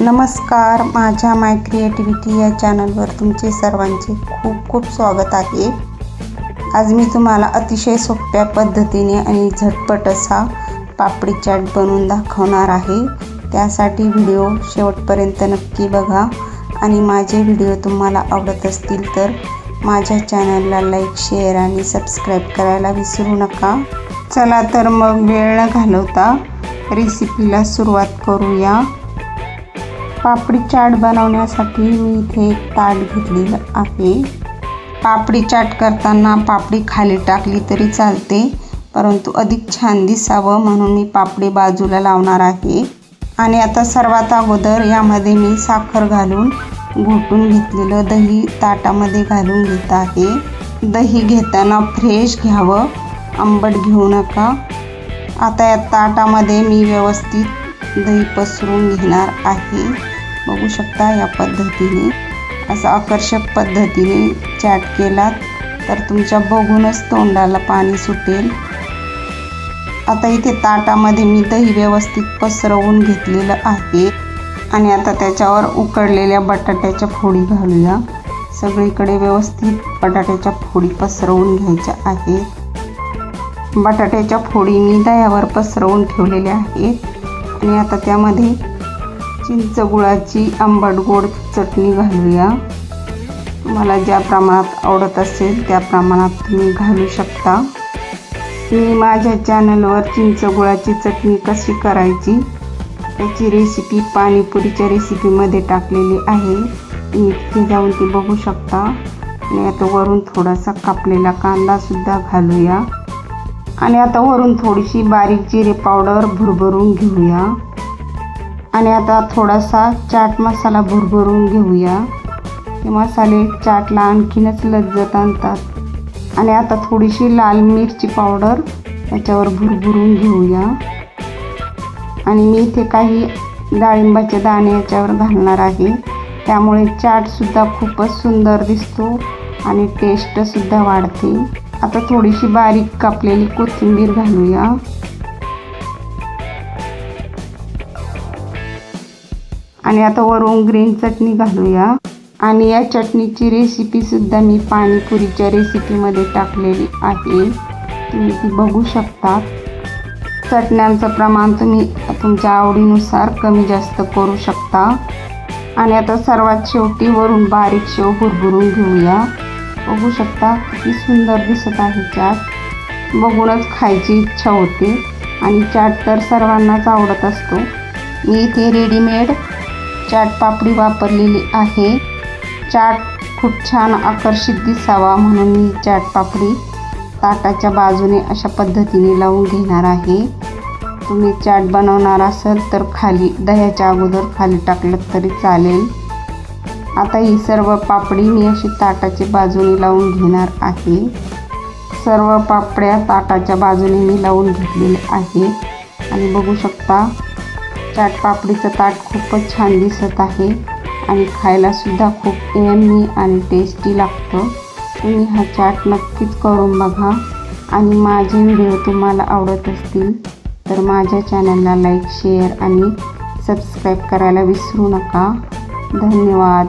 नमस्कार, माझ्या माय क्रिएटिव्हिटी या चॅनलवर तुमचे सर्वांचे खूप खूप स्वागत आहे। आज मी तुम्हाला अतिशय सोप्या पद्धतीने आणि झटपट असा पापडी चाट बनवून दाखवणार आहे। त्यासाठी व्हिडिओ शेवटपर्यंत नक्की बघा आणि माझे व्हिडिओ तुम्हाला आवडत असतील तर माझ्या चॅनलला लाईक, शेअर आणि सबस्क्राइब करायला विसरू नका। चला तर मग वेळ न घालवता रेसिपीला सुरुवात करूया। पापडी चाट बनवण्यासाठी मी इथे एक ताट घेतलेलं आहे। पापडी चाट करताना पापडी खाली टाकली तरी चालते, परंतु अधिक छान दिसावं म्हणून मी पापडी बाजूला लावणार आहे। आणि आता सर्वात अगोदर यामध्ये मी साखर घालून घोटून घेतलेलं दही ताटामध्ये घालून घेत आहे। दही घेताना फ्रेश घ्यावं, आंबट घेऊ नका। आता या ताटामध्ये मी व्यवस्थित दही पसरून घेणार आहे। बघू शकता या पद्धतीने असं आकर्षक पद्धतीने चाट केलात तर तुमच्या बघूनच तोंडाला पाणी सुटेल। आता इथे ताटामध्ये मी दही व्यवस्थित पसरवून घेतलेलं आहे आणि आता त्याच्यावर उकडलेल्या बटाट्याच्या फोडी घालूया। सगळीकडे व्यवस्थित बटाट्याच्या फोडी पसरवून घ्यायच्या आहेत। बटाट्याच्या फोडी मी दह्यावर पसरवून ठेवलेल्या आहेत आणि आता त्यामध्ये चिंच गुळाची आंबट गोड चटणी घालूया। तुम्हाला ज्या प्रमाणात आवडत असेल त्या प्रमाणात तुम्ही घालू शकता। मी माझ्या चॅनलवर चिंच गुळाची चटणी कशी करायची त्याची रेसिपी पाणीपुरीच्या रेसिपीमध्ये टाकलेली आहे, तुम्ही तिथे जाऊन ती बघू शकता। आणि आता वरून थोडासा कापलेला कांदा सुद्धा घालूया आणि आता वरून थोडीशी बारीक जिरे पावडर भुरभरून घेऊया आणि आता थोडासा चाट मसाला भुरभरून घेऊया। हे मसाले चाटला आणखीनच लज्जत आणतात। आणि आता थोडीशी लाल मिरची पावडर त्याच्यावर भुरभरून घेऊया आणि मी इथे काही डाळिंबाचे दाणे याच्यावर घालणार आहे, त्यामुळे चाट सुद्धा खूपच सुंदर दिसतो आणि टेस्ट सुद्धा वाढते। आता थोडीशी बारीक कापलेली कोथिंबीर घालूया आणि आता वरून ग्रीन चटणी घालूया। आणि या चटणीची रेसिपी सुद्धा मी पाणीपुरीच्या रेसिपीमध्ये टाकलेली आहे, तुम्ही ती बघू शकता। चटण्यांचं प्रमाण तुम्ही तुमच्या आवडीनुसार कमी जास्त करू शकता। आणि आता सर्वात शेवटी वरून बारीक शेव भुरभरून घेऊया। बघू शकता किती सुंदर दिसत आहे चाट, बघूनच खायची इच्छा होते आणि चाट तर सर्वांनाच आवडत असतो। मी इथे रेडीमेड चाट पापडी वापरलेली आहे। चाट खूप छान आकर्षित दिसावा म्हणून मी चाट पापडी ताटाच्या बाजूने अशा पद्धतीने लावून घेणार आहे। तुम्ही चाट बनवणार असाल तर खाली दह्याच्या अगोदर खाली टाकलं तरी चालेल। आता ही सर्व पापडी मी अशी ताटाच्या बाजूने लावून घेणार आहे। सर्व पापड्या ताटाच्या बाजूने मी लावून घेतलेले आहे आणि बघू शकता चाट पापडीचं ताट खूपच छान दिसत आहे आणि खायला सुद्धा खूप यम्मी आणि टेस्टी लागतं। तुम्ही हा चाट नक्कीच करून बघा आणि माझे व्हिडिओ तुम्हाला आवडत असतील तर माझ्या चॅनलला लाईक, शेअर आणि सबस्क्राइब करायला विसरू नका। धन्यवाद।